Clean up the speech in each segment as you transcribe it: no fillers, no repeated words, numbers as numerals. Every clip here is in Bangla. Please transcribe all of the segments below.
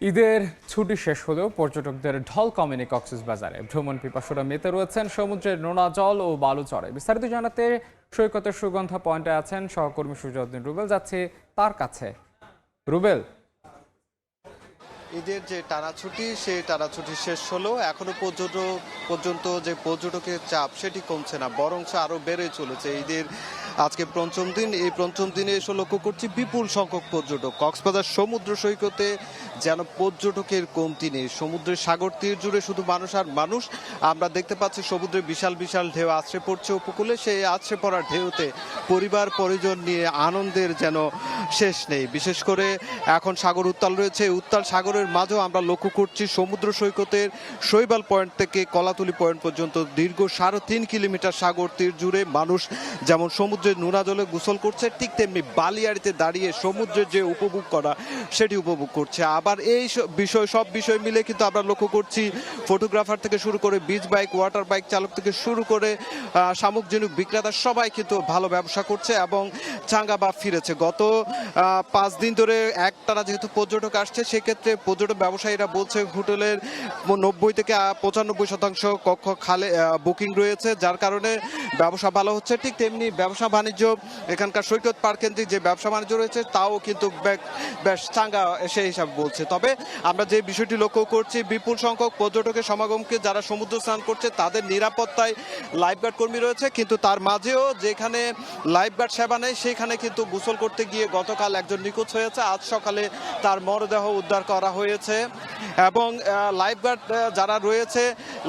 ঈদের ছুটি শেষ হলেও পর্যটকদের ঢল কমেনি কক্সবাজারে। ভ্রমণ পিপাসুরা মেতে রয়েছেন সমুদ্রের নোনা জল ও বালুচরে। বিস্তারিত জানাতে সৈকতের সুগন্ধা পয়েন্টে আছেন সহকর্মী সুজাউদ্দিন রুবেল। যাচ্ছে তার কাছে। রুবেল, ঈদের যে টানা ছুটি সেই টানা ছুটি শেষ হলো, এখনো পর্যন্ত যে পর্যটকের চাপ সেটি কমছে না, বরং আরো বেড়ে চলেছে। ঈদের আজকে পঞ্চম দিন, এই পঞ্চম দিনে এসে লক্ষ্য করছি বিপুল সংখ্যক পর্যটক। কক্সবাজার সমুদ্র সৈকতে যেন পর্যটকের কমতি নেই। সমুদ্রের সাগর তীর জুড়ে শুধু মানুষ আর মানুষ। আমরা দেখতে পাচ্ছি সমুদ্রের বিশাল বিশাল ঢেউ আছড়ে পড়ছে উপকূলে। সেই আছড়ে পড়া ঢেউতে পরিবার পরিজন নিয়ে আনন্দের যেন শেষ নেই। বিশেষ করে এখন সাগর উত্তাল রয়েছে, উত্তাল সাগরের মাঝেও আমরা লক্ষ্য করছি সমুদ্র সৈকতের শৈবাল পয়েন্ট থেকে কলাতুলি পয়েন্ট পর্যন্ত দীর্ঘ 3.5 কিলোমিটার সাগর তীর জুড়ে মানুষ যেমন সমুদ্রের নোনা জলে গোসল করছে, ঠিক তেমনি বালিয়াড়িতে দাঁড়িয়ে সমুদ্রের যে উপভোগ করা সেটি উপভোগ করছে। আবার এই সব বিষয় মিলে কিন্তু আমরা লক্ষ্য করছি ফটোগ্রাফার থেকে শুরু করে বিচ বাইক, ওয়াটার বাইক চালক থেকে শুরু করে শামুক ঝিনুক বিক্রেতা সবাই কিন্তু ভালো ব্যবসা করছে এবং চাঙ্গা বা ফিরেছে। গত 5 দিন ধরে একটানা যেহেতু পর্যটক আসছে, সেক্ষেত্রে পর্যটক ব্যবসায়ীরা বলছে হোটেলের 90 থেকে 95% কক্ষ খালে বুকিং রয়েছে, যার কারণে ব্যবসা ভালো হচ্ছে। ঠিক তেমনি ব্যবসা বাণিজ্য এখানকার সৈকত পার্ক কেন্দ্রিক যে ব্যবসা বাণিজ্য রয়েছে তাও কিন্তু বেশ চাঙ্গা সেই হিসাবে বলছে। তবে আমরা যে বিষয়টি লক্ষ্য করছি, বিপুল সংখ্যক পর্যটকের সমাগমকে যারা সমুদ্র স্নান করছে তাদের নিরাপত্তায় লাইফগার্ড কর্মী রয়েছে, কিন্তু তার মাঝেও যেখানে লাইফগার্ড সেবা নেই সেখানে কিন্তু গোসল করতে গিয়ে গতকাল একজন নিখোঁজ হয়েছে। আজ সকালে তার মরদেহ উদ্ধার করা হয়েছে এবং লাইফগার্ড যারা রয়েছে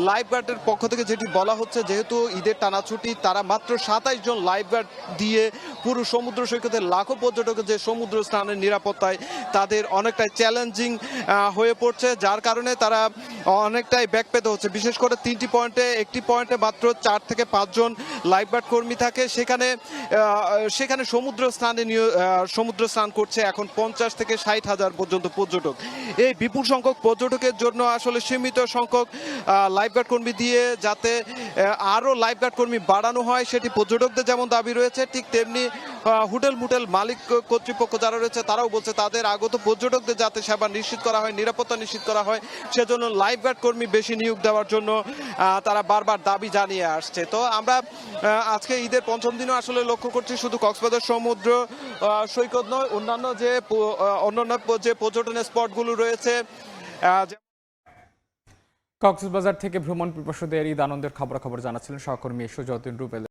লাইফগার্ডের পক্ষ থেকে যেটি বলা হচ্ছে, যেহেতু ঈদের টানা ছুটি তারা মাত্র 27 জন লাইফগার্ড দিয়ে পুরো সমুদ্র সৈকতে লাখো পর্যটকের যে সমুদ্র স্নানের নিরাপত্তায় তাদের অনেকটাই চ্যালেঞ্জিং হয়ে পড়ছে, যার কারণে তারা অনেকটাই ব্যাক পেতে হচ্ছে। বিশেষ করে 3টি পয়েন্টে, একটি পয়েন্টে মাত্র 4 থেকে 5 জন লাইফগার্ড কর্মী থাকে, সেখানে সমুদ্র স্নান করছে এখন 50 থেকে 60 হাজার পর্যন্ত পর্যটক। এই বিপুল সংখ্যক পর্যটকের জন্য আসলে সীমিত সংখ্যক লাইফগার্ড কর্মী দিয়ে যাতে আরও লাইফগার্ড কর্মী বাড়ানো হয় সেটি পর্যটকদের যেমন দাবি রয়েছে, ঠিক তেমনি হোটেল মালিক কর্তৃপক্ষ যারা রয়েছে তারাও বলছে তাদের আগত পর্যটকদের যাতে সেবা নিশ্চিত করা হয়, নিরাপত্তা নিশ্চিত করা হয়, সেজন্য লাইফগার্ড কর্মী বেশি নিয়োগ দেওয়ার জন্য তারা বারবার দাবি জানিয়ে আসছে। তো আমরা আজকে ঈদের পঞ্চম দিনও আসলে লক্ষ্য করছি শুধু কক্সবাজার সমুদ্র সৈকত নয়, অন্যান্য যে পর্যটনের স্পটগুলো রয়েছে। কক্সবাজার থেকে ভ্রমণ পিপাসুদের ঈদ আনন্দের খবরাখবর জানাচ্ছিলেন সহকর্মী সুজাউদ্দিন রুবেল।